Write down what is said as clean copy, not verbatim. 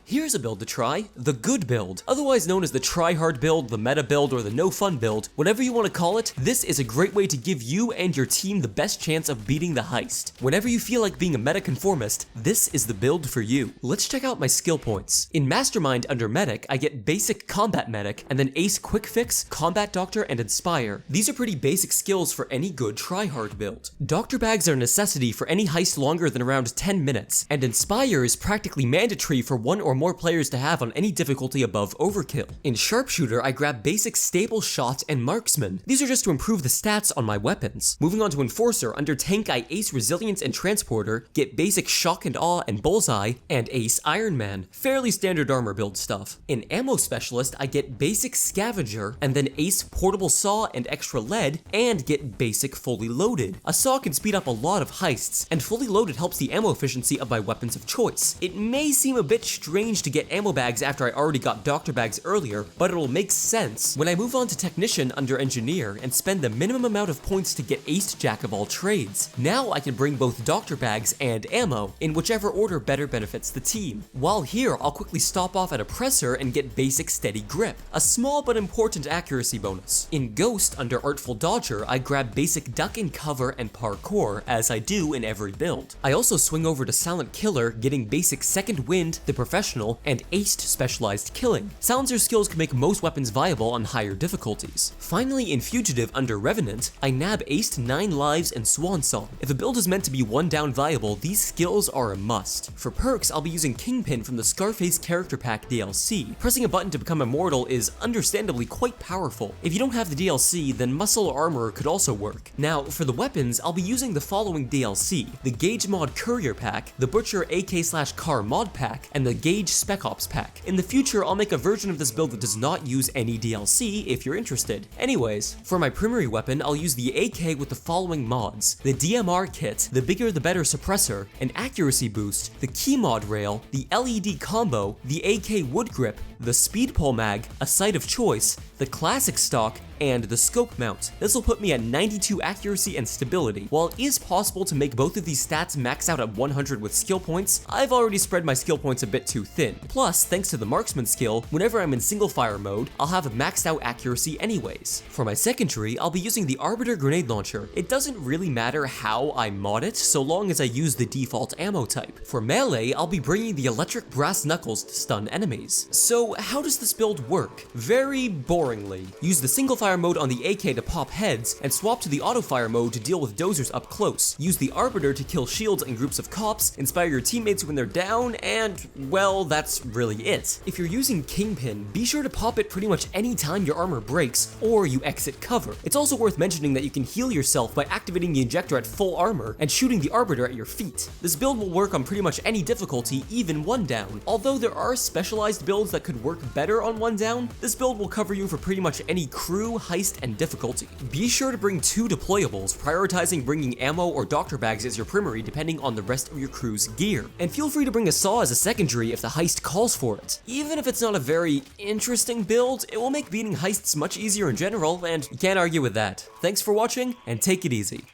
Here's a build to try, the good build. Otherwise known as the try-hard build, the meta build, or the no-fun build, whatever you want to call it, this is a great way to give you and your team the best chance of beating the heist. Whenever you feel like being a meta conformist, this is the build for you. Let's check out my skill points. In Mastermind under Medic, I get Basic Combat Medic, and then Ace Quick Fix, Combat Doctor, and Inspire. These are pretty basic skills for any good try-hard build. Doctor Bags are a necessity for any heist longer than around 10 minutes, and Inspire is practically mandatory for one or more players to have on any difficulty above Overkill. In Sharpshooter, I grab Basic Stable Shot and Marksman. These are just to improve the stats on my weapons. Moving on to Enforcer, under Tank I Ace Resilience and Transporter, get Basic Shock and Awe and Bullseye, and Ace Iron Man. Fairly standard armor build stuff. In Ammo Specialist, I get Basic Scavenger, and then Ace Portable Saw and Extra Lead, and get Basic Fully Loaded. A saw can speed up a lot of heists, and Fully Loaded helps the ammo efficiency of my weapons of choice. It may seem a bit strange to get ammo bags after I already got Doctor Bags earlier, but it'll make sense when I move on to Technician under Engineer and spend the minimum amount of points to get Aced Jack of all trades. Now I can bring both Doctor Bags and ammo, in whichever order better benefits the team. While here, I'll quickly stop off at Oppressor and get Basic Steady Grip, a small but important accuracy bonus. In Ghost under Artful Dodger, I grab Basic Duck and Cover and Parkour, as I do in every build. I also swing over to Silent Killer, getting Basic Second Wind, The Professional, and Aced Specialized Killing. Silencer skills can make most weapons viable on higher difficulties. Finally, in Fugitive under Revenant, I nab Aced 9 Lives and Swan Song. If a build is meant to be one down viable, these skills are a must. For perks, I'll be using Kingpin from the Scarface Character Pack DLC. Pressing a button to become immortal is understandably quite powerful. If you don't have the DLC, then Muscle Armor could also work. Now, for the weapons, I'll be using the following DLC: the Gauge Mod Courier Pack, the Butcher AK/Car Mod Pack, and the Gauge Spec Ops Pack. In the future, I'll make a version of this build that does not use any DLC if you're interested. Anyways, for my primary weapon, I'll use the AK with the following mods: the DMR Kit, the Bigger the Better Suppressor, an Accuracy Boost, the Key Mod Rail, the LED Combo, the AK Wood Grip, the Speed Pole Mag, a Sight of Choice, the Classic Stock, and the Scope Mount. This will put me at 92 accuracy and stability. While it is possible to make both of these stats max out at 100 with skill points, I've already spread my skill points a bit too thin. Plus, thanks to the Marksman skill, whenever I'm in single fire mode, I'll have maxed out accuracy anyways. For my secondary, I'll be using the Arbiter Grenade Launcher. It doesn't really matter how I mod it, so long as I use the default ammo type. For melee, I'll be bringing the Electric Brass Knuckles to stun enemies. So how does this build work? Very boringly. Use the single fire mode on the AK to pop heads, and swap to the auto fire mode to deal with dozers up close. Use the Arbiter to kill shields and groups of cops, inspire your teammates when they're down, and, well, that's really it. If you're using Kingpin, be sure to pop it pretty much any time your armor breaks, or you exit cover. It's also worth mentioning that you can heal yourself by activating the injector at full armor and shooting the Arbiter at your feet. This build will work on pretty much any difficulty, even one down. Although there are specialized builds that could work better on one down, this build will cover you for pretty much any crew, heist, and difficulty. Be sure to bring 2 deployables, prioritizing bringing ammo or Doctor Bags as your primary depending on the rest of your crew's gear. And feel free to bring a saw as a secondary if the heist calls for it. Even if it's not a very interesting build, it will make beating heists much easier in general, and you can't argue with that. Thanks for watching, and take it easy.